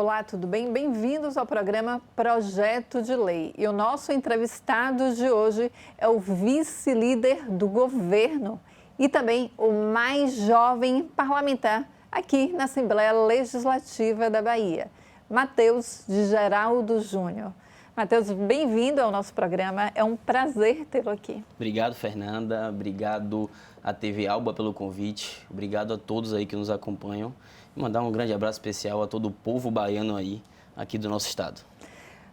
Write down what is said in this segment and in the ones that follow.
Olá, tudo bem? Bem-vindos ao programa Projeto de Lei. E o nosso entrevistado de hoje é o vice-líder do governo e também o mais jovem parlamentar aqui na Assembleia Legislativa da Bahia, Matheus de Geraldo Júnior. Matheus, bem-vindo ao nosso programa. É um prazer tê-lo aqui. Obrigado, Fernanda. Obrigado à TV Alba pelo convite. Obrigado a todos aí que nos acompanham. E mandar um grande abraço especial a todo o povo baiano aí, aqui do nosso estado.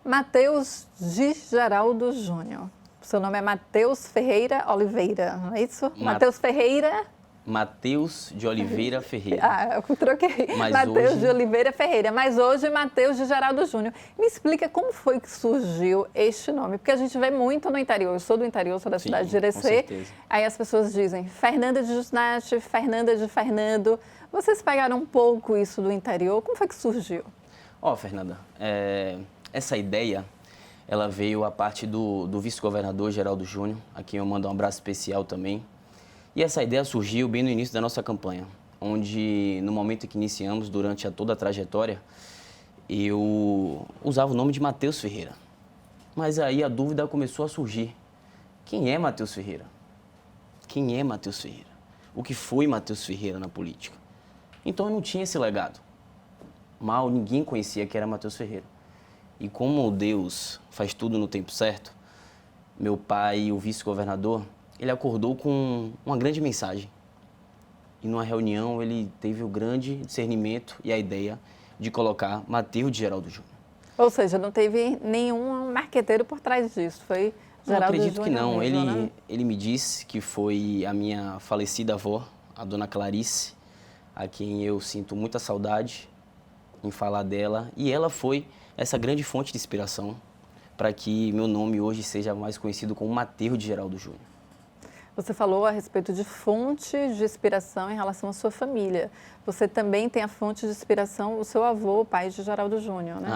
Matheus de Geraldo Júnior. Seu nome é Matheus Ferreira Oliveira, não é isso? Matheus Ferreira... Matheus de Oliveira Ferreira. Eu troquei. Matheus de Oliveira Ferreira. Mas hoje, Matheus de Geraldo Júnior. Me explica como foi que surgiu este nome, porque a gente vê muito no interior. Eu sou do interior, sou da cidade de Irecê. Com certeza. Aí as pessoas dizem Fernanda de Jusnati, Fernanda de Fernando. Vocês pegaram um pouco isso do interior. Como foi que surgiu? Fernanda, essa ideia, ela veio a parte do vice-governador Geraldo Júnior, a quem eu mando um abraço especial também. E essa ideia surgiu bem no início da nossa campanha, onde no momento em que iniciamos, durante toda a trajetória, eu usava o nome de Matheus Ferreira. Mas aí a dúvida começou a surgir. Quem é Matheus Ferreira? Quem é Matheus Ferreira? O que foi Matheus Ferreira na política? Então eu não tinha esse legado. Mal ninguém conhecia que era Matheus Ferreira. E como Deus faz tudo no tempo certo, meu pai, o vice-governador, ele acordou com uma grande mensagem. E numa reunião ele teve o grande discernimento e a ideia de colocar Matheus de Geraldo Júnior. Ou seja, não teve nenhum marqueteiro por trás disso, foi Geraldo Júnior? Acredito que não. Mesmo, né? Ele me disse que foi a minha falecida avó, a dona Clarice, a quem eu sinto muita saudade em falar dela. E ela foi essa grande fonte de inspiração para que meu nome hoje seja mais conhecido como Matheus de Geraldo Júnior. Você falou a respeito de fonte de inspiração em relação à sua família. Você também tem a fonte de inspiração, o seu avô, o pai de Geraldo Júnior, né?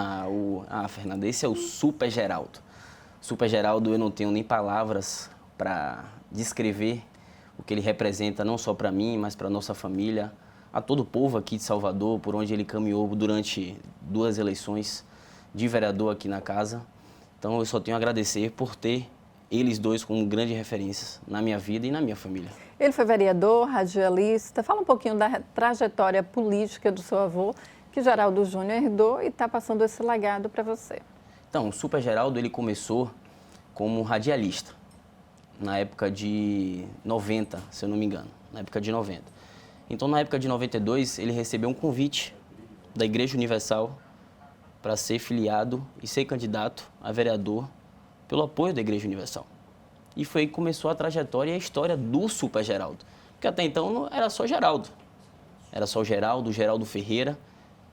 Fernanda, esse é o Super Geraldo. Super Geraldo, eu não tenho nem palavras para descrever o que ele representa, não só para mim, mas para a nossa família, a todo o povo aqui de Salvador, por onde ele caminhou durante 2 eleições de vereador aqui na casa. Então, eu só tenho a agradecer por ter eles dois como grandes referências na minha vida e na minha família. Ele foi vereador, radialista. Fala um pouquinho da trajetória política do seu avô, que Geraldo Júnior herdou e está passando esse legado para você. Então, o Super Geraldo, ele começou como radialista, na época de 90, se eu não me engano, na época de 90. Então, na época de 92, ele recebeu um convite da Igreja Universal para ser filiado e ser candidato a vereador pelo apoio da Igreja Universal. E foi aí que começou a trajetória e a história do Super Geraldo. Porque até então não era só Geraldo. Era só o Geraldo Ferreira.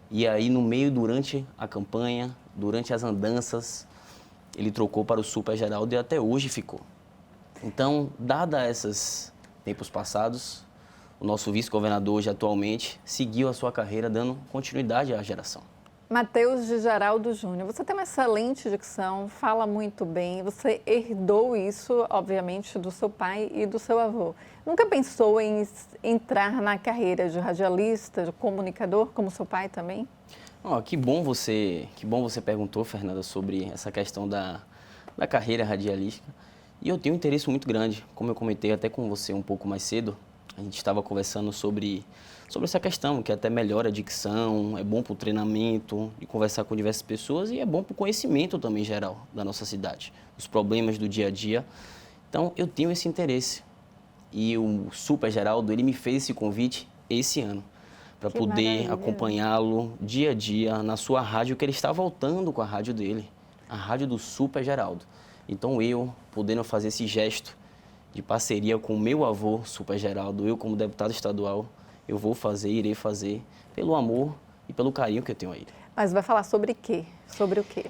E aí, no meio, durante a campanha, durante as andanças, ele trocou para o Super Geraldo e até hoje ficou. Então, dada esses tempos passados, o nosso vice-governador hoje atualmente seguiu a sua carreira dando continuidade à geração. Matheus de Geraldo Júnior, você tem uma excelente dicção, fala muito bem, você herdou isso, obviamente, do seu pai e do seu avô. Nunca pensou em entrar na carreira de radialista, de comunicador, como seu pai também? Que bom você perguntou, Fernanda, sobre essa questão da carreira radialística. E eu tenho um interesse muito grande, como eu comentei até com você um pouco mais cedo, a gente estava conversando sobre essa questão, que até melhora a dicção, é bom para o treinamento, de conversar com diversas pessoas e é bom para o conhecimento também geral da nossa cidade, os problemas do dia a dia. Então, eu tenho esse interesse. E o Super Geraldo, ele me fez esse convite esse ano, para poder acompanhá-lo dia a dia na sua rádio, que ele está voltando com a rádio dele, a rádio do Super Geraldo. Então, eu, podendo fazer esse gesto de parceria com o meu avô, Super Geraldo, eu como deputado estadual, eu irei fazer pelo amor e pelo carinho que eu tenho a ele. Mas vai falar sobre quê? Sobre o quê?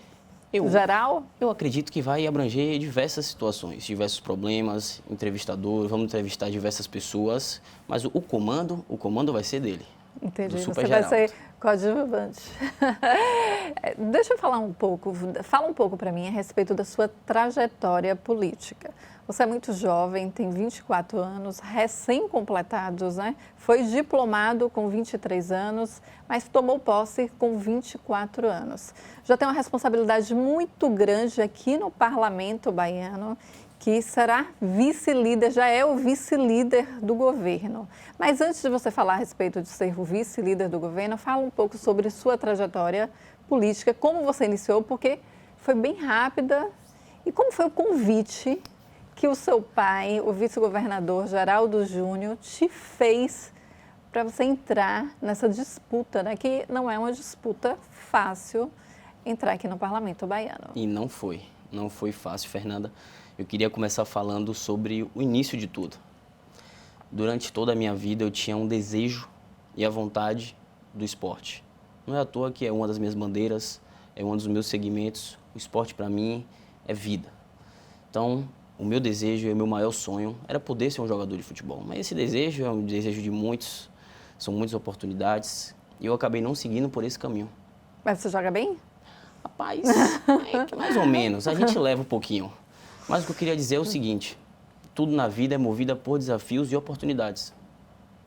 Geral? Eu acredito que vai abranger diversas situações, diversos problemas, vamos entrevistar diversas pessoas, mas o comando vai ser dele. Entendi. Você vai ser Coadjuvante. Deixa eu falar fala um pouco para mim a respeito da sua trajetória política. Você é muito jovem, tem 24 anos, recém-completados, né? Foi diplomado com 23 anos, mas tomou posse com 24 anos. Já tem uma responsabilidade muito grande aqui no Parlamento baiano, que será vice-líder, já é o vice-líder do governo. Mas antes de você falar a respeito de ser o vice-líder do governo, fala um pouco sobre sua trajetória política, como você iniciou, porque foi bem rápida. E como foi o convite que o seu pai, o vice-governador Geraldo Júnior, te fez para você entrar nessa disputa, né? Que não é uma disputa fácil entrar aqui no Parlamento baiano. E não foi fácil, Fernanda. Eu queria começar falando sobre o início de tudo. Durante toda a minha vida eu tinha um desejo e a vontade do esporte. Não é à toa que é uma das minhas bandeiras, é um dos meus segmentos. O esporte para mim é vida. Então, o meu desejo e o meu maior sonho era poder ser um jogador de futebol. Mas esse desejo é um desejo de muitos, são muitas oportunidades e eu acabei não seguindo por esse caminho. Mas você joga bem? Rapaz, é que mais ou menos, a gente leva um pouquinho. Mas o que eu queria dizer é o seguinte, tudo na vida é movida por desafios e oportunidades.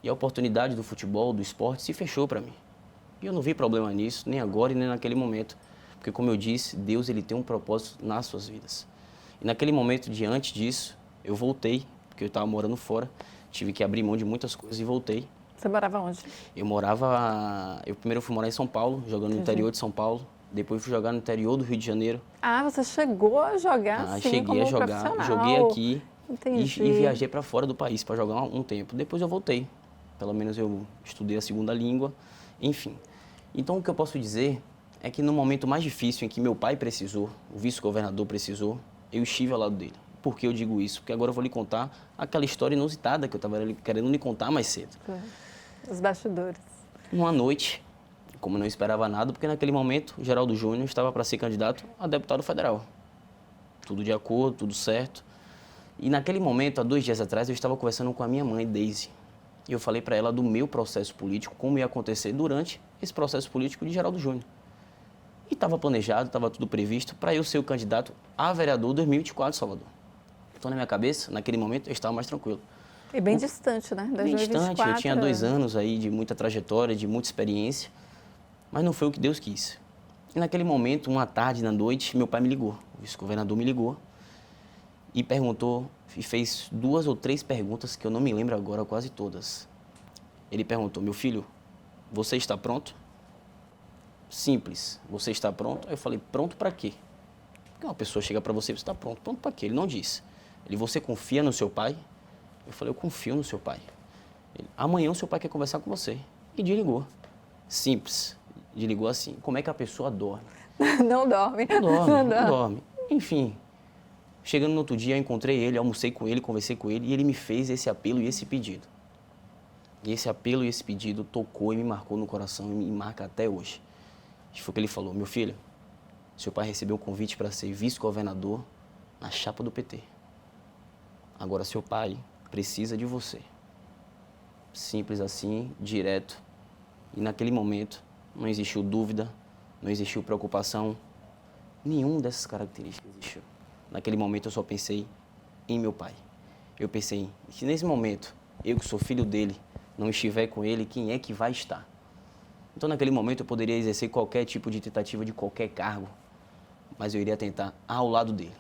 E a oportunidade do futebol, do esporte, se fechou para mim. E eu não vi problema nisso, nem agora e nem naquele momento. Porque, como eu disse, Deus ele tem um propósito nas suas vidas. E naquele momento, diante disso, eu voltei, porque eu estava morando fora, tive que abrir mão de muitas coisas e voltei. Você morava onde? Eu primeiro fui morar em São Paulo, jogando no interior de São Paulo. Depois fui jogar no interior do Rio de Janeiro. Ah, você chegou a jogar assim cheguei como a jogar, profissional. joguei aqui e viajei para fora do país para jogar um tempo. Depois eu voltei, pelo menos eu estudei a segunda língua, enfim. Então o que eu posso dizer é que no momento mais difícil em que meu pai precisou, o vice-governador precisou, eu estive ao lado dele. Por que eu digo isso? Porque agora eu vou lhe contar aquela história inusitada que eu estava querendo lhe contar mais cedo. Os bastidores. Uma noite, como eu não esperava nada, porque naquele momento o Geraldo Júnior estava para ser candidato a deputado federal. Tudo de acordo, tudo certo. E naquele momento, há 2 dias atrás, eu estava conversando com a minha mãe, Daisy. E eu falei para ela do meu processo político, como ia acontecer durante esse processo político de Geraldo Júnior. E estava planejado, estava tudo previsto para eu ser o candidato a vereador 2024 de Salvador. Então, na minha cabeça, naquele momento, eu estava mais tranquilo. E bem distante, né? 2024, bem distante, eu tinha 2 anos aí de muita trajetória, de muita experiência, mas não foi o que Deus quis. E naquele momento, uma tarde, na noite, meu pai me ligou, o vice-governador me ligou e perguntou, e fez 2 ou 3 perguntas que eu não me lembro agora, quase todas. Ele perguntou, meu filho, você está pronto? Simples, você está pronto? Aí eu falei, pronto para quê? Porque uma pessoa chega para você, você está pronto, pronto para quê? Ele não disse. Ele, você confia no seu pai? Eu falei, eu confio no seu pai. Ele, amanhã o seu pai quer conversar com você. E desligou. Simples. Desligou assim. Como é que a pessoa dorme? Não dorme. Não dorme. Enfim, chegando no outro dia, eu encontrei ele, almocei com ele, conversei com ele, e ele me fez esse apelo e esse pedido. E esse apelo e esse pedido tocou e me marcou no coração e me marca até hoje. Foi o que ele falou, meu filho, seu pai recebeu um convite para ser vice-governador na chapa do PT. Agora seu pai precisa de você. Simples assim, direto. E naquele momento não existiu dúvida, não existiu preocupação, nenhuma dessas características existiu. Naquele momento eu só pensei em meu pai. Eu pensei que nesse momento, eu que sou filho dele, não estiver com ele, quem é que vai estar? Então naquele momento eu poderia exercer qualquer tipo de tentativa de qualquer cargo, mas eu iria tentar ao lado dele.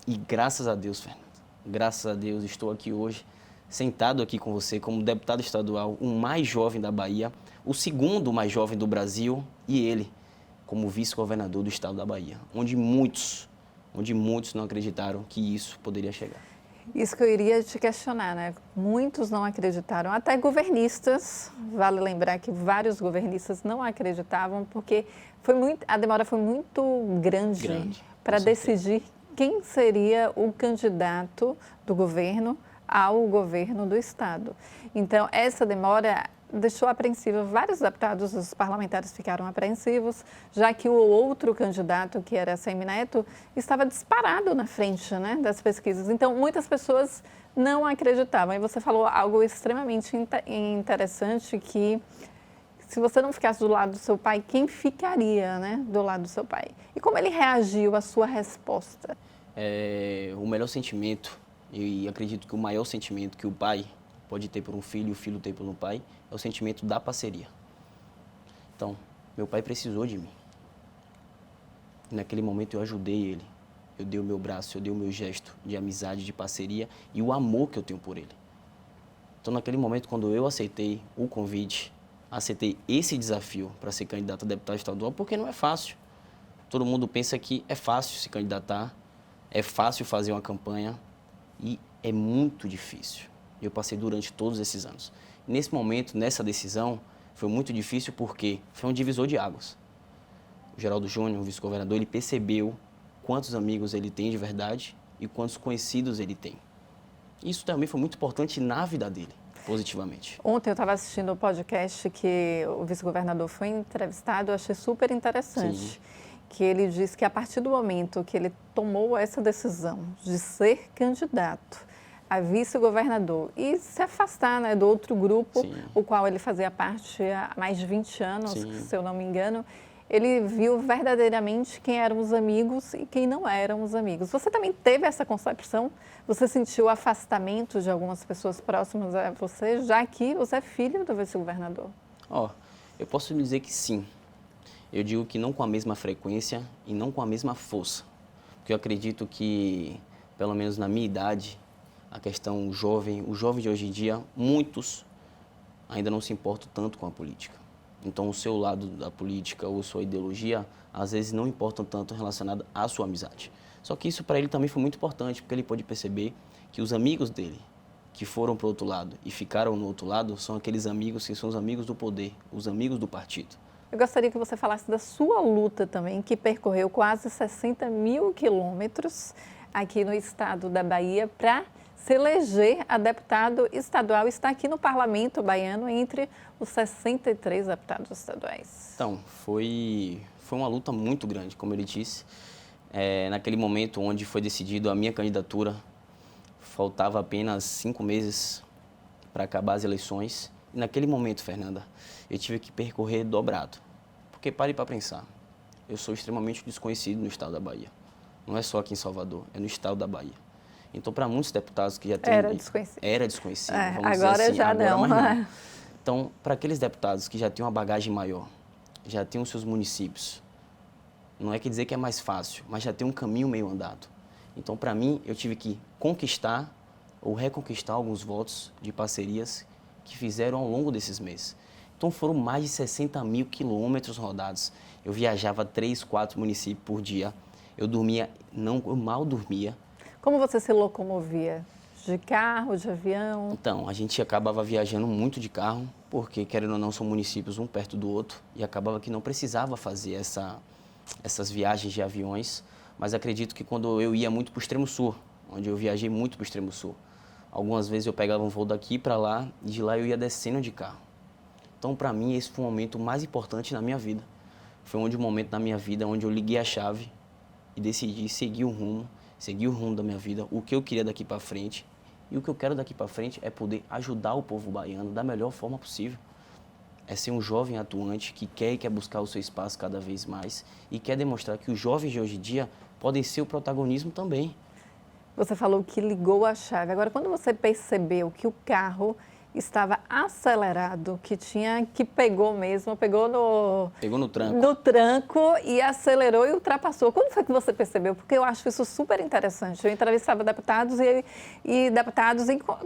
E graças a Deus, Fernando, graças a Deus estou aqui hoje, sentado aqui com você como deputado estadual, o mais jovem da Bahia, o segundo mais jovem do Brasil e ele como vice-governador do estado da Bahia, onde muitos não acreditaram que isso poderia chegar. Isso que eu iria te questionar, né? Muitos não acreditaram, até governistas, vale lembrar que vários governistas não acreditavam, porque a demora foi muito grande para decidir quem seria o candidato do governo ao governo do estado. Então, essa demora deixou apreensiva. Vários deputados, os parlamentares ficaram apreensivos, já que o outro candidato, que era Semineto, estava disparado na frente, né, das pesquisas. Então, muitas pessoas não acreditavam. E você falou algo extremamente interessante, que se você não ficasse do lado do seu pai, quem ficaria, né, do lado do seu pai? E como ele reagiu à sua resposta? O melhor sentimento, e acredito que o maior sentimento que o pai pode ter por um filho e o filho ter por um pai, é o sentimento da parceria. Então, meu pai precisou de mim. Naquele momento eu ajudei ele. Eu dei o meu braço, eu dei o meu gesto de amizade, de parceria e o amor que eu tenho por ele. Então, naquele momento, quando eu aceitei o convite, aceitei esse desafio para ser candidato a deputado estadual, porque não é fácil. Todo mundo pensa que é fácil se candidatar, é fácil fazer uma campanha e é muito difícil. Eu passei durante todos esses anos. Nesse momento, nessa decisão, foi muito difícil porque foi um divisor de águas. O Geraldo Júnior, o vice-governador, ele percebeu quantos amigos ele tem de verdade e quantos conhecidos ele tem. Isso também foi muito importante na vida dele, positivamente. Ontem eu estava assistindo o podcast que o vice-governador foi entrevistado, eu achei super interessante. Sim. Que ele disse que a partir do momento que ele tomou essa decisão de ser candidato a vice-governador e se afastar, né, do outro grupo, Sim. o qual ele fazia parte há mais de 20 anos, Sim. se eu não me engano, ele viu verdadeiramente quem eram os amigos e quem não eram os amigos. Você também teve essa concepção? Você sentiu o afastamento de algumas pessoas próximas a você, já que você é filho do vice-governador? Eu posso dizer que sim. Eu digo que não com a mesma frequência e não com a mesma força. Porque eu acredito que, pelo menos na minha idade, a questão o jovem de hoje em dia, muitos ainda não se importam tanto com a política. Então, o seu lado da política ou sua ideologia, às vezes, não importam tanto relacionado à sua amizade. Só que isso para ele também foi muito importante, porque ele pôde perceber que os amigos dele, que foram para o outro lado e ficaram no outro lado, são aqueles amigos que são os amigos do poder, os amigos do partido. Eu gostaria que você falasse da sua luta também, que percorreu quase 60 mil quilômetros aqui no estado da Bahia para se eleger a deputado estadual, está aqui no parlamento baiano entre os 63 deputados estaduais. Então, foi uma luta muito grande, como ele disse. Naquele momento onde foi decidido a minha candidatura, faltava apenas 5 meses para acabar as eleições. E naquele momento, Fernanda, eu tive que percorrer dobrado. Porque pare para pensar, eu sou extremamente desconhecido no estado da Bahia. Não é só aqui em Salvador, é no estado da Bahia. Então, para muitos deputados que já têm... Era desconhecido. Era desconhecido, vamos agora dizer assim. Já agora não. Mais não. Então, para aqueles deputados que já têm uma bagagem maior, já têm os seus municípios, não é que dizer que é mais fácil, mas já tem um caminho meio andado. Então, para mim, eu tive que conquistar ou reconquistar alguns votos de parcerias que fizeram ao longo desses meses. Então, foram mais de 60 mil quilômetros rodados. Eu viajava 3, 4 municípios por dia. Eu mal dormia. Como você se locomovia? De carro, de avião? Então, a gente acabava viajando muito de carro, porque, querendo ou não, são municípios um perto do outro, e acabava que não precisava fazer essas viagens de aviões, mas acredito que quando eu ia muito para o extremo sul, onde eu viajei muito para o extremo sul, algumas vezes eu pegava um voo daqui para lá, e de lá eu ia descendo de carro. Então, para mim, esse foi o momento mais importante na minha vida. Foi um momento na minha vida onde eu liguei a chave e decidi seguir o rumo da minha vida, o que eu queria daqui para frente. E o que eu quero daqui para frente é poder ajudar o povo baiano da melhor forma possível. É ser um jovem atuante que quer buscar o seu espaço cada vez mais e quer demonstrar que os jovens de hoje em dia podem ser o protagonismo também. Você falou que ligou a chave. Agora, quando você percebeu que o carro estava acelerado, que pegou no tranco e acelerou e ultrapassou. Quando foi que você percebeu? Porque eu acho isso super interessante. Eu entrevistava deputados e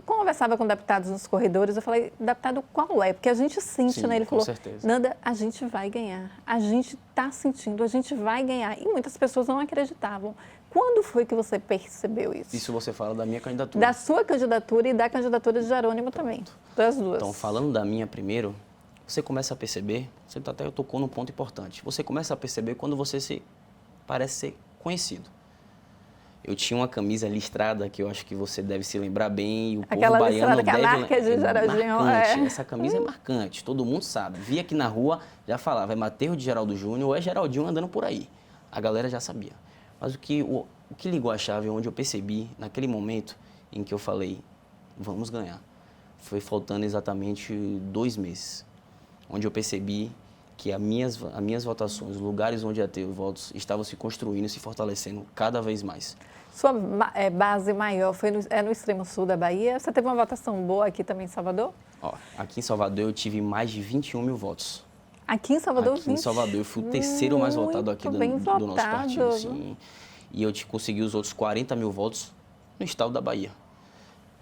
conversava com deputados nos corredores. Eu falei, deputado, qual é? Porque a gente sente, Sim, né? Ele com falou, certeza. Nanda, a gente vai ganhar. A gente está sentindo, a gente vai ganhar. E muitas pessoas não acreditavam. Quando foi que você percebeu isso? Isso você fala da minha candidatura. Da sua candidatura e da candidatura de Jerônimo também. Das duas. Então, falando da minha primeiro, você começa a perceber, você até tocou num ponto importante, você começa a perceber quando você parece ser conhecido. Eu tinha uma camisa listrada, que eu acho que você deve se lembrar bem, e o Aquela povo baiano listrada que a marca de Geraldinho, marcante. Essa camisa é marcante, todo mundo sabe. Via aqui na rua, já falava, é Mateus de Geraldo Júnior ou é Geraldinho andando por aí. A galera já sabia. Mas o que ligou a chave, onde eu percebi, naquele momento em que eu falei, vamos ganhar, foi faltando exatamente 2 meses. onde eu percebi que as minhas votações, os lugares onde ia ter votos, estavam se construindo e se fortalecendo cada vez mais. Sua base maior é no extremo sul da Bahia? Você teve uma votação boa aqui também em Salvador? Ó, aqui em Salvador eu tive mais de 21 mil votos. Aqui em Salvador? Aqui em Salvador eu fui o terceiro mais votado aqui do nosso partido. Sim. E eu consegui os outros 40 mil votos no estado da Bahia.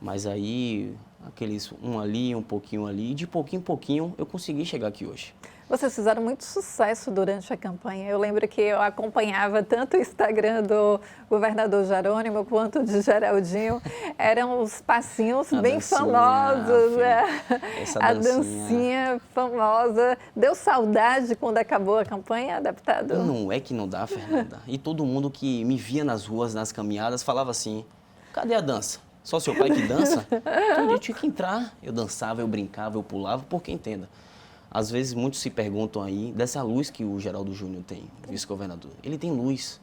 Mas aí, aqueles um ali, um pouquinho ali, e de pouquinho em pouquinho eu consegui chegar aqui hoje. Vocês fizeram muito sucesso durante a campanha. Eu lembro que eu acompanhava tanto o Instagram do governador Jerônimo quanto de Geraldinho. Eram os passinhos bem famosos. A dancinha famosa. Deu saudade quando acabou a campanha, deputado? Não é que não dá, Fernanda. E todo mundo que me via nas ruas, nas caminhadas, falava assim, cadê a dança? Só seu pai que dança? Então eu tinha que entrar. Eu dançava, eu brincava, eu pulava, porque entenda. Às vezes, muitos se perguntam aí dessa luz que o Geraldo Júnior tem, o vice-governador. Ele tem luz,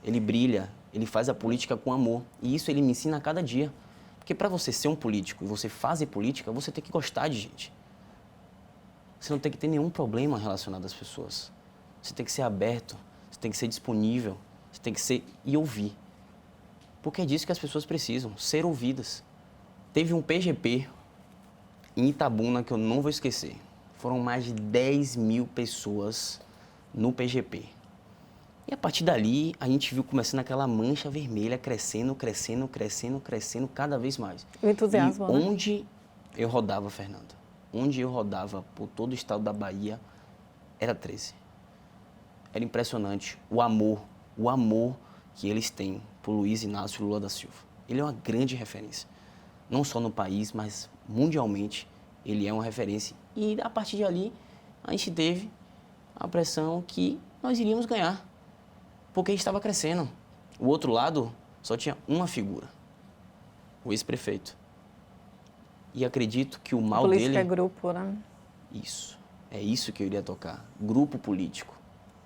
ele brilha, ele faz a política com amor. E isso ele me ensina a cada dia. Porque para você ser um político e você fazer política, você tem que gostar de gente. Você não tem que ter nenhum problema relacionado às pessoas. Você tem que ser aberto, você tem que ser disponível, você tem que ser e ouvir. Porque é disso que as pessoas precisam, ser ouvidas. Teve um PGP em Itabuna que eu não vou esquecer. Foram mais de 10 mil pessoas no PGP. E a partir dali, a gente viu começando aquela mancha vermelha crescendo, crescendo, crescendo, crescendo cada vez mais. O entusiasmo, e onde eu rodava, Fernanda, onde eu rodava por todo o estado da Bahia, era 13. Era impressionante o amor que eles têm por Luiz Inácio Lula da Silva. Ele é uma grande referência, não só no país, mas mundialmente. Ele é uma referência. E a partir de ali, a gente teve a pressão que nós iríamos ganhar. Porque estava crescendo. O outro lado só tinha uma figura. O ex-prefeito. E acredito que o mal dele... Política é grupo, né? Isso. É isso que eu iria tocar. Grupo político.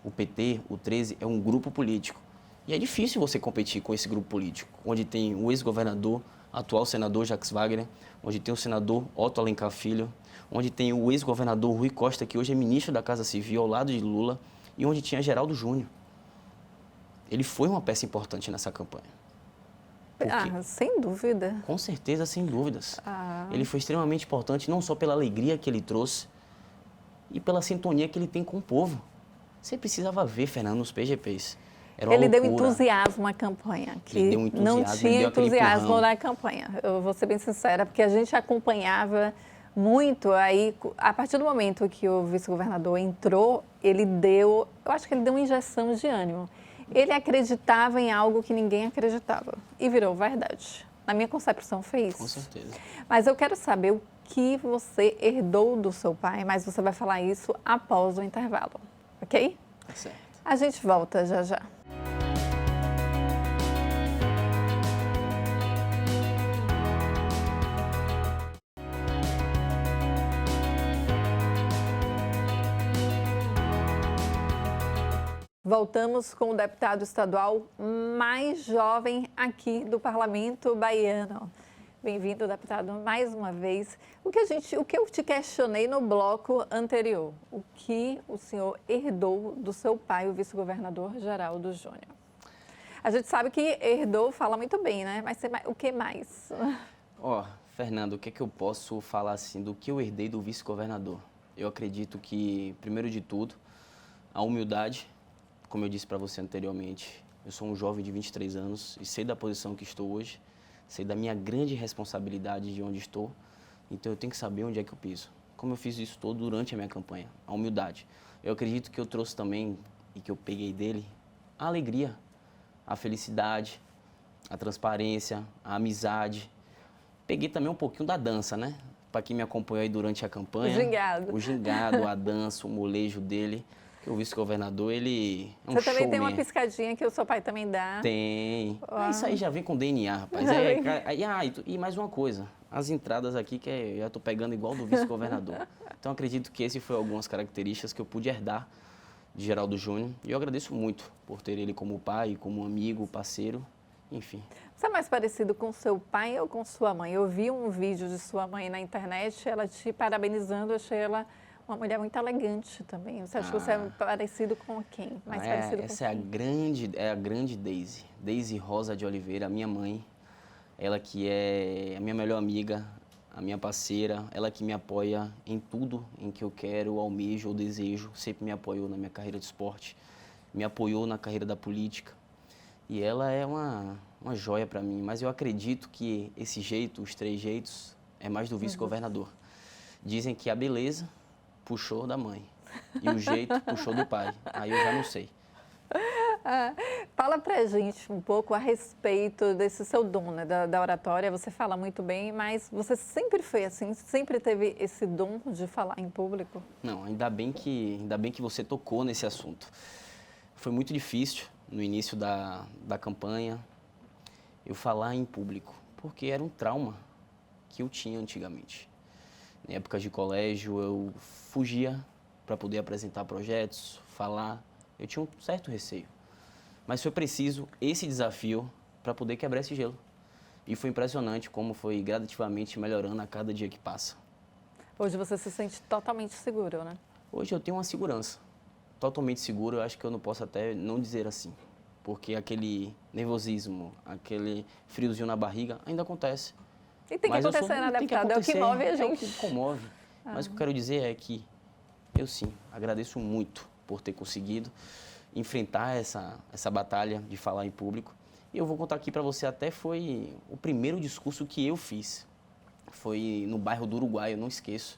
O PT, o 13, é um grupo político. E é difícil você competir com esse grupo político, onde tem o ex-governador, atual senador Jacques Wagner, onde tem o senador Otto Alencar Filho, onde tem o ex-governador Rui Costa, que hoje é ministro da Casa Civil, ao lado de Lula, e onde tinha Geraldo Júnior. Ele foi uma peça importante nessa campanha. Sem dúvida. Com certeza, sem dúvidas. Ele foi extremamente importante, não só pela alegria que ele trouxe, e pela sintonia que ele tem com o povo. Você precisava ver, Fernando, nos PGPs. Ele deu entusiasmo à campanha, que não tinha entusiasmo na campanha. Eu vou ser bem sincera, porque a gente acompanhava muito aí, a partir do momento que o vice-governador entrou, eu acho que ele deu uma injeção de ânimo. Ele acreditava em algo que ninguém acreditava e virou verdade. Na minha concepção foi isso. Com certeza. Mas eu quero saber o que você herdou do seu pai, mas você vai falar isso após o intervalo, ok? Tá certo. A gente volta já já. Voltamos com o deputado estadual mais jovem aqui do Parlamento baiano. Bem-vindo, deputado, mais uma vez. O que eu te questionei no bloco anterior, o que o senhor herdou do seu pai, o vice-governador Geraldo Júnior? A gente sabe que herdou fala muito bem, né? Mas o que mais? Fernando, o que é que eu posso falar assim do que eu herdei do vice-governador? Eu acredito que, primeiro de tudo, a humildade. Como eu disse para você anteriormente, eu sou um jovem de 23 anos e sei da posição que estou hoje, sei da minha grande responsabilidade de onde estou, então eu tenho que saber onde é que eu piso. Como eu fiz isso todo durante a minha campanha, a humildade. Eu acredito que eu trouxe também, e que eu peguei dele, a alegria, a felicidade, a transparência, a amizade. Peguei também um pouquinho da dança, né? Para quem me acompanhou aí durante a campanha. O gingado. O gingado, a dança, o molejo dele. Que o vice-governador, ele é um showman. Você também tem uma piscadinha que o seu pai também dá? Tem. Isso aí já vem com DNA, rapaz. E mais uma coisa, as entradas aqui que eu já estou pegando igual do vice-governador. Então, acredito que esse foi algumas características que eu pude herdar de Geraldo Júnior. E eu agradeço muito por ter ele como pai, como amigo, parceiro, enfim. Você é mais parecido com seu pai ou com sua mãe? Eu vi um vídeo de sua mãe na internet, ela te parabenizando, achei ela uma mulher muito elegante também. Você acha que você é parecido com quem? Mais parecido com essa é a grande Daisy. Daisy Rosa de Oliveira, a minha mãe. Ela que é a minha melhor amiga, a minha parceira. Ela que me apoia em tudo em que eu quero, almejo ou desejo. Sempre me apoiou na minha carreira de esporte. Me apoiou na carreira da política. E ela é uma joia para mim. Mas eu acredito que esse jeito, os 3 jeitos, é mais do vice-governador. Dizem que a beleza puxou da mãe e o jeito puxou do pai. Aí eu já não sei. Fala pra gente um pouco a respeito desse seu dom, né, da oratória. Você fala muito bem, mas você sempre foi assim? Sempre teve esse dom de falar em público? Não, ainda bem que você tocou nesse assunto. Foi muito difícil no início da campanha eu falar em público, porque era um trauma que eu tinha antigamente. Em épocas de colégio, eu fugia para poder apresentar projetos, falar. Eu tinha um certo receio. Mas foi preciso esse desafio para poder quebrar esse gelo. E foi impressionante como foi gradativamente melhorando a cada dia que passa. Hoje você se sente totalmente seguro, né? Hoje eu tenho uma segurança. Totalmente seguro, eu acho que eu não posso até não dizer assim. Porque aquele nervosismo, aquele friozinho na barriga ainda acontece. E tem que acontecer, né, deputado? É o que move a gente. É o que comove. Mas o que eu quero dizer é que eu sim, agradeço muito por ter conseguido enfrentar essa batalha de falar em público. E eu vou contar aqui para você, até foi o primeiro discurso que eu fiz. Foi no bairro do Uruguai, eu não esqueço.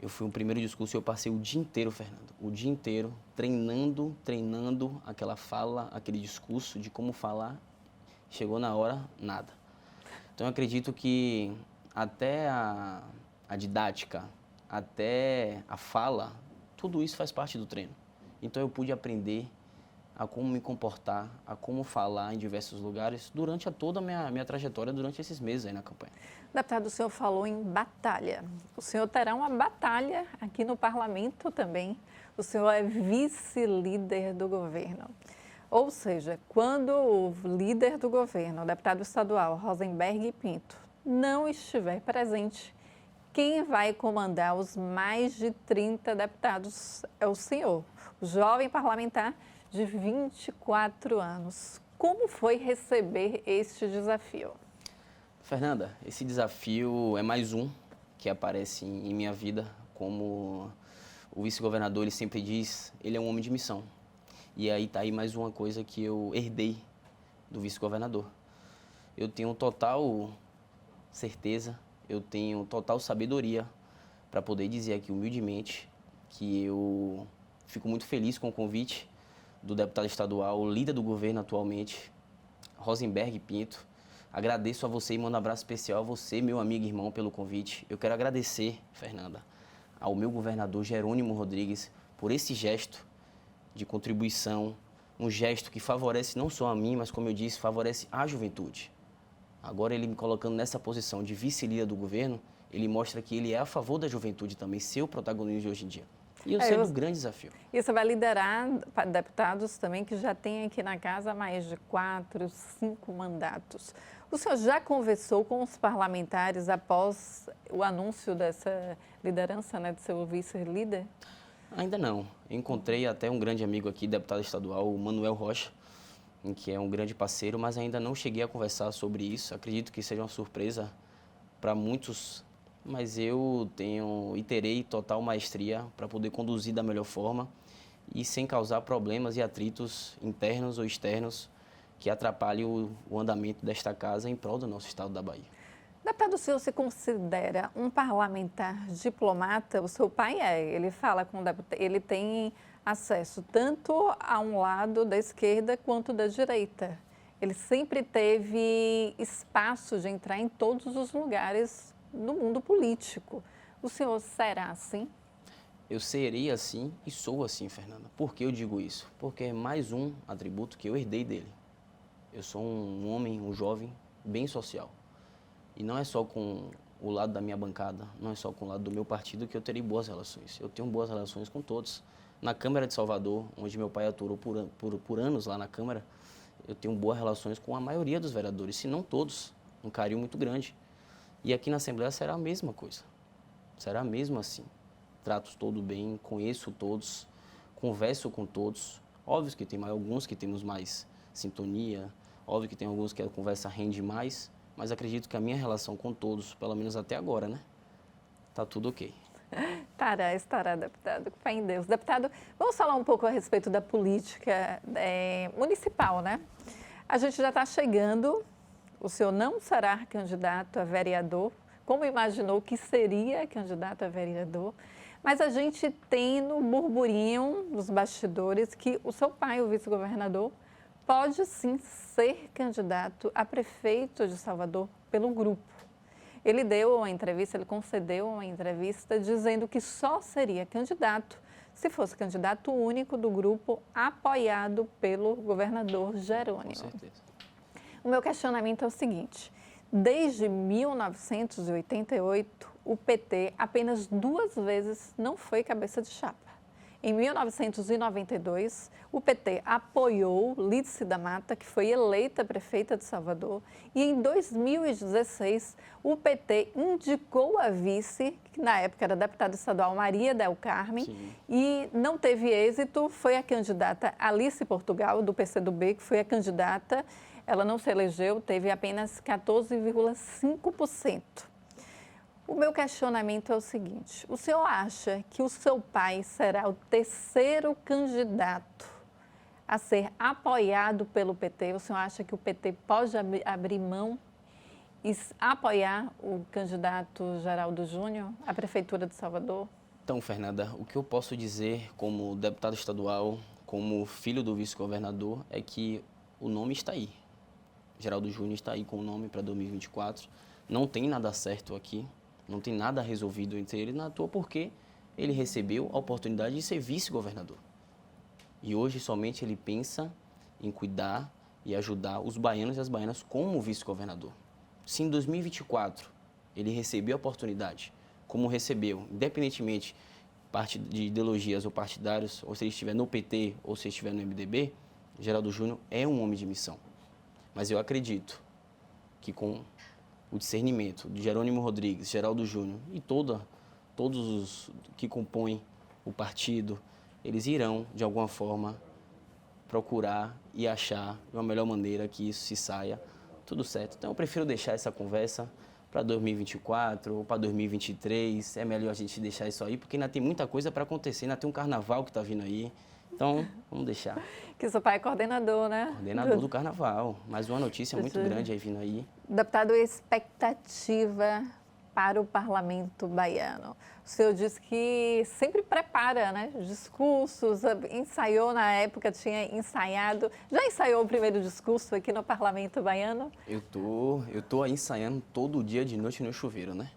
Eu fui o primeiro discurso e eu passei o dia inteiro, Fernando, o dia inteiro treinando aquela fala, aquele discurso de como falar. Chegou na hora, nada. Então, eu acredito que até a didática, até a fala, tudo isso faz parte do treino. Então, eu pude aprender a como me comportar, a como falar em diversos lugares durante toda a minha trajetória, durante esses meses aí na campanha. Deputado, o senhor falou em batalha. O senhor terá uma batalha aqui no parlamento também. O senhor é vice-líder do governo. Ou seja, quando o líder do governo, o deputado estadual Rosenberg Pinto, não estiver presente, quem vai comandar os mais de 30 deputados é o senhor, o jovem parlamentar de 24 anos. Como foi receber este desafio? Fernanda, esse desafio é mais um que aparece em minha vida. Como o vice-governador ele sempre diz, ele é um homem de missão. E aí está aí mais uma coisa que eu herdei do vice-governador. Eu tenho total certeza, eu tenho total sabedoria para poder dizer aqui humildemente que eu fico muito feliz com o convite do deputado estadual, o líder do governo atualmente, Rosenberg Pinto. Agradeço a você e mando um abraço especial a você, meu amigo e irmão, pelo convite. Eu quero agradecer, Fernanda, ao meu governador Jerônimo Rodrigues por esse gesto de contribuição, um gesto que favorece não só a mim, mas, como eu disse, favorece a juventude. Agora, ele me colocando nessa posição de vice-líder do governo, ele mostra que ele é a favor da juventude também, seu protagonismo de hoje em dia. E eu sei do grande desafio. E você vai liderar deputados também que já têm aqui na casa mais de 4, 5 mandatos. O senhor já conversou com os parlamentares após o anúncio dessa liderança, né, de seu vice-líder? Ainda não. Encontrei até um grande amigo aqui, deputado estadual, o Manuel Rocha, que é um grande parceiro, mas ainda não cheguei a conversar sobre isso. Acredito que seja uma surpresa para muitos, mas eu tenho e terei total maestria para poder conduzir da melhor forma e sem causar problemas e atritos internos ou externos que atrapalhem o andamento desta casa em prol do nosso estado da Bahia. Deputado, o senhor se considera um parlamentar diplomata? O seu pai ele fala com o deputado, ele tem acesso tanto a um lado da esquerda quanto da direita. Ele sempre teve espaço de entrar em todos os lugares do mundo político. O senhor será assim? Eu serei assim e sou assim, Fernanda. Por que eu digo isso? Porque é mais um atributo que eu herdei dele. Eu sou um homem, um jovem, bem social. E não é só com o lado da minha bancada, não é só com o lado do meu partido que eu terei boas relações. Eu tenho boas relações com todos. Na Câmara de Salvador, onde meu pai atuou por anos lá na Câmara, eu tenho boas relações com a maioria dos vereadores, se não todos, um carinho muito grande. E aqui na Assembleia será a mesma coisa, será mesmo assim. trato todo bem, conheço todos, converso com todos. Óbvio que tem alguns que temos mais sintonia, óbvio que tem alguns que a conversa rende mais, mas acredito que a minha relação com todos, pelo menos até agora, né, tá tudo ok. Estará, deputado. Fé em Deus. Deputado, vamos falar um pouco a respeito da política municipal, né? A gente já está chegando, o senhor não será candidato a vereador, como imaginou que seria candidato a vereador, mas a gente tem no burburinho dos bastidores que o seu pai, o vice-governador, pode sim ser candidato a prefeito de Salvador pelo grupo. Ele deu uma entrevista, ele concedeu uma entrevista dizendo que só seria candidato se fosse candidato único do grupo apoiado pelo governador Jerônimo. Com certeza. O meu questionamento é o seguinte: desde 1988, o PT apenas 2 vezes não foi cabeça de chapa. Em 1992, o PT apoiou Lídice da Mata, que foi eleita prefeita de Salvador, e em 2016, o PT indicou a vice, que na época era deputada estadual Maria Del Carmen, Sim. e não teve êxito, foi a candidata Alice Portugal, do PCdoB, que foi a candidata, ela não se elegeu, teve apenas 14,5%. O meu questionamento é o seguinte: o senhor acha que o seu pai será o terceiro candidato a ser apoiado pelo PT? O senhor acha que o PT pode abrir mão e apoiar o candidato Geraldo Júnior à Prefeitura de Salvador? Então, Fernanda, o que eu posso dizer como deputado estadual, como filho do vice-governador, é que o nome está aí. Geraldo Júnior está aí com o nome para 2024. Não tem nada certo aqui. Não tem nada resolvido entre ele na toa porque ele recebeu a oportunidade de ser vice-governador. E hoje somente ele pensa em cuidar e ajudar os baianos e as baianas como vice-governador. Se em 2024 ele recebeu a oportunidade, como recebeu, independentemente parte de ideologias ou partidários, ou se ele estiver no PT ou se ele estiver no MDB, Geraldo Júnior é um homem de missão. Mas eu acredito que com o discernimento de Jerônimo Rodrigues, Geraldo Júnior e todos os que compõem o partido, eles irão, de alguma forma, procurar e achar de uma melhor maneira que isso se saia tudo certo. Então, eu prefiro deixar essa conversa para 2024 ou para 2023. É melhor a gente deixar isso aí, porque ainda tem muita coisa para acontecer, ainda tem um carnaval que está vindo aí. Então, vamos deixar. Que seu pai é coordenador, né? Coordenador do carnaval. Mas uma notícia muito grande aí vindo aí. Deputado, expectativa para o parlamento baiano. O senhor disse que sempre prepara, né? Discursos, ensaiou na época, tinha ensaiado. Já ensaiou o primeiro discurso aqui no parlamento baiano? Eu tô ensaiando todo dia de noite no chuveiro, né?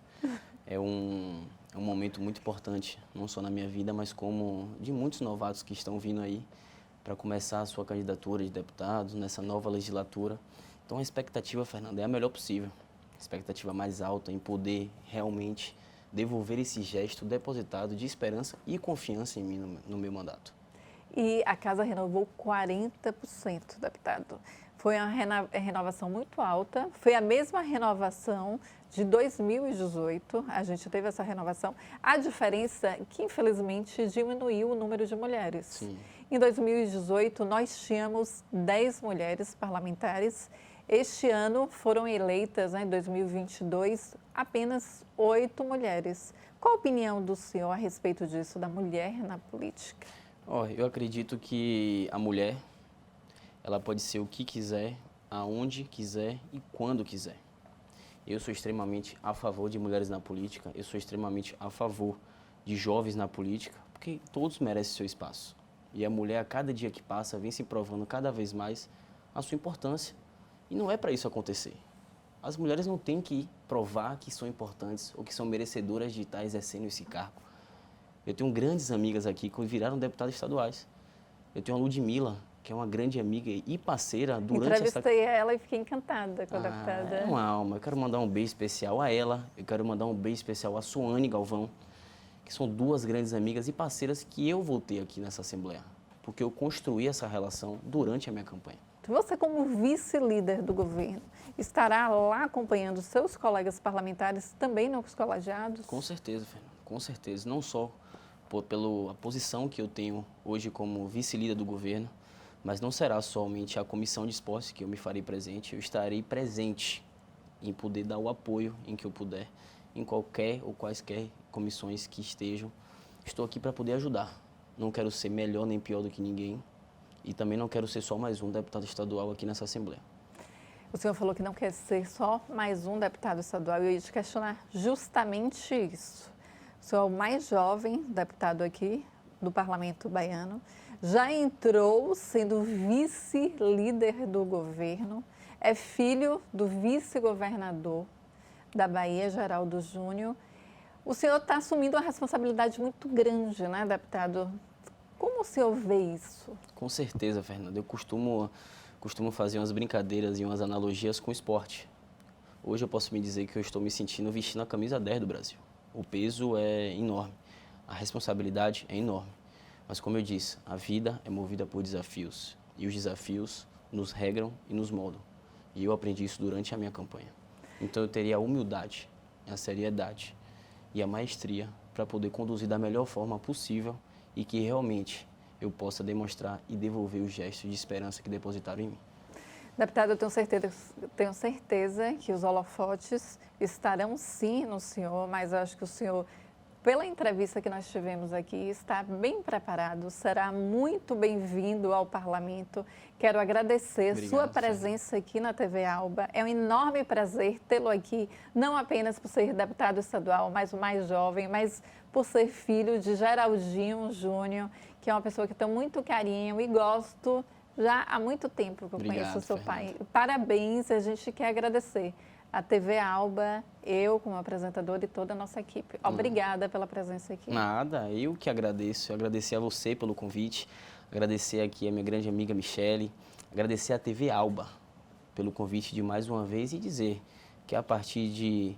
É um momento muito importante, não só na minha vida, mas como de muitos novatos que estão vindo aí para começar a sua candidatura de deputados nessa nova legislatura. Então a expectativa, Fernanda, é a melhor possível. A expectativa mais alta em poder realmente devolver esse gesto depositado de esperança e confiança em mim no meu mandato. E a casa renovou 40%, deputado. Foi uma renovação muito alta, foi a mesma renovação de 2018, a gente teve essa renovação. A diferença é que, infelizmente, diminuiu o número de mulheres. Sim. Em 2018, nós tínhamos 10 mulheres parlamentares. Este ano foram eleitas, em 2022, apenas 8 mulheres. Qual a opinião do senhor a respeito disso, da mulher na política? Eu acredito que a mulher, ela pode ser o que quiser, aonde quiser e quando quiser. Eu sou extremamente a favor de mulheres na política, eu sou extremamente a favor de jovens na política, porque todos merecem seu espaço. E a mulher, a cada dia que passa, vem se provando cada vez mais a sua importância. E não é para isso acontecer. As mulheres não têm que provar que são importantes ou que são merecedoras de estar exercendo esse cargo. Eu tenho grandes amigas aqui que viraram deputadas estaduais. Eu tenho a Ludmila, que é uma grande amiga e parceira durante Entrevistei ela e fiquei encantada com a deputada. É uma alma. Eu quero mandar um beijo especial a ela, eu quero mandar um beijo especial a Suane Galvão, que são duas grandes amigas e parceiras que eu vou ter aqui nessa Assembleia, porque eu construí essa relação durante a minha campanha. Você, como vice-líder do governo, estará lá acompanhando seus colegas parlamentares, também não os colegiados? Com certeza, Fernando, com certeza. Não só pela posição que eu tenho hoje como vice-líder do governo, mas não será somente a comissão de esportes que eu me farei presente, eu estarei presente em poder dar o apoio em que eu puder, em qualquer ou quaisquer comissões que estejam. Estou aqui para poder ajudar. Não quero ser melhor nem pior do que ninguém e também não quero ser só mais um deputado estadual aqui nessa Assembleia. O senhor falou que não quer ser só mais um deputado estadual. Eu ia te questionar justamente isso. O senhor é o mais jovem deputado aqui do Parlamento Baiano. Já entrou sendo vice-líder do governo. É filho do vice-governador da Bahia, Geraldo Júnior. O senhor está assumindo uma responsabilidade muito grande, né, deputado? Como o senhor vê isso? Com certeza, Fernanda. Eu costumo fazer umas brincadeiras e umas analogias com o esporte. Hoje eu posso me dizer que eu estou me sentindo vestindo a camisa 10 do Brasil. O peso é enorme, a responsabilidade é enorme. Mas como eu disse, a vida é movida por desafios. E os desafios nos regram e nos moldam. E eu aprendi isso durante a minha campanha. Então eu teria a humildade, a seriedade e a maestria para poder conduzir da melhor forma possível e que realmente eu possa demonstrar e devolver o gesto de esperança que depositaram em mim. Deputado, eu tenho certeza que os holofotes estarão sim no senhor, mas eu acho que o senhor, pela entrevista que nós tivemos aqui, está bem preparado, será muito bem-vindo ao Parlamento. Quero agradecer sua presença aqui na TV Alba. É um enorme prazer tê-lo aqui, não apenas por ser deputado estadual, mas o mais jovem, mas por ser filho de Geraldinho Júnior, que é uma pessoa que tenho muito carinho e gosto já há muito tempo que eu conheço o seu pai. Parabéns, a gente quer agradecer a TV Alba, eu como apresentadora e toda a nossa equipe. Obrigada pela presença aqui. Nada, eu que agradeço. Agradecer a você pelo convite, agradecer aqui a minha grande amiga Michele, agradecer a TV Alba pelo convite de mais uma vez e dizer que a partir de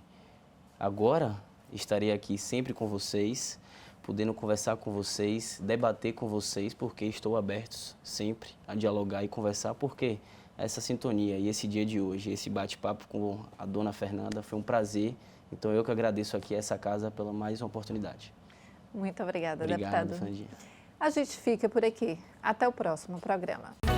agora estarei aqui sempre com vocês, podendo conversar com vocês, debater com vocês, porque estou aberto sempre a dialogar e conversar, porque essa sintonia e esse dia de hoje, esse bate-papo com a dona Fernanda foi um prazer. Então eu que agradeço aqui a essa casa pela mais uma oportunidade. Muito obrigada, Obrigado, deputado. Fernandinha. A gente fica por aqui. Até o próximo programa.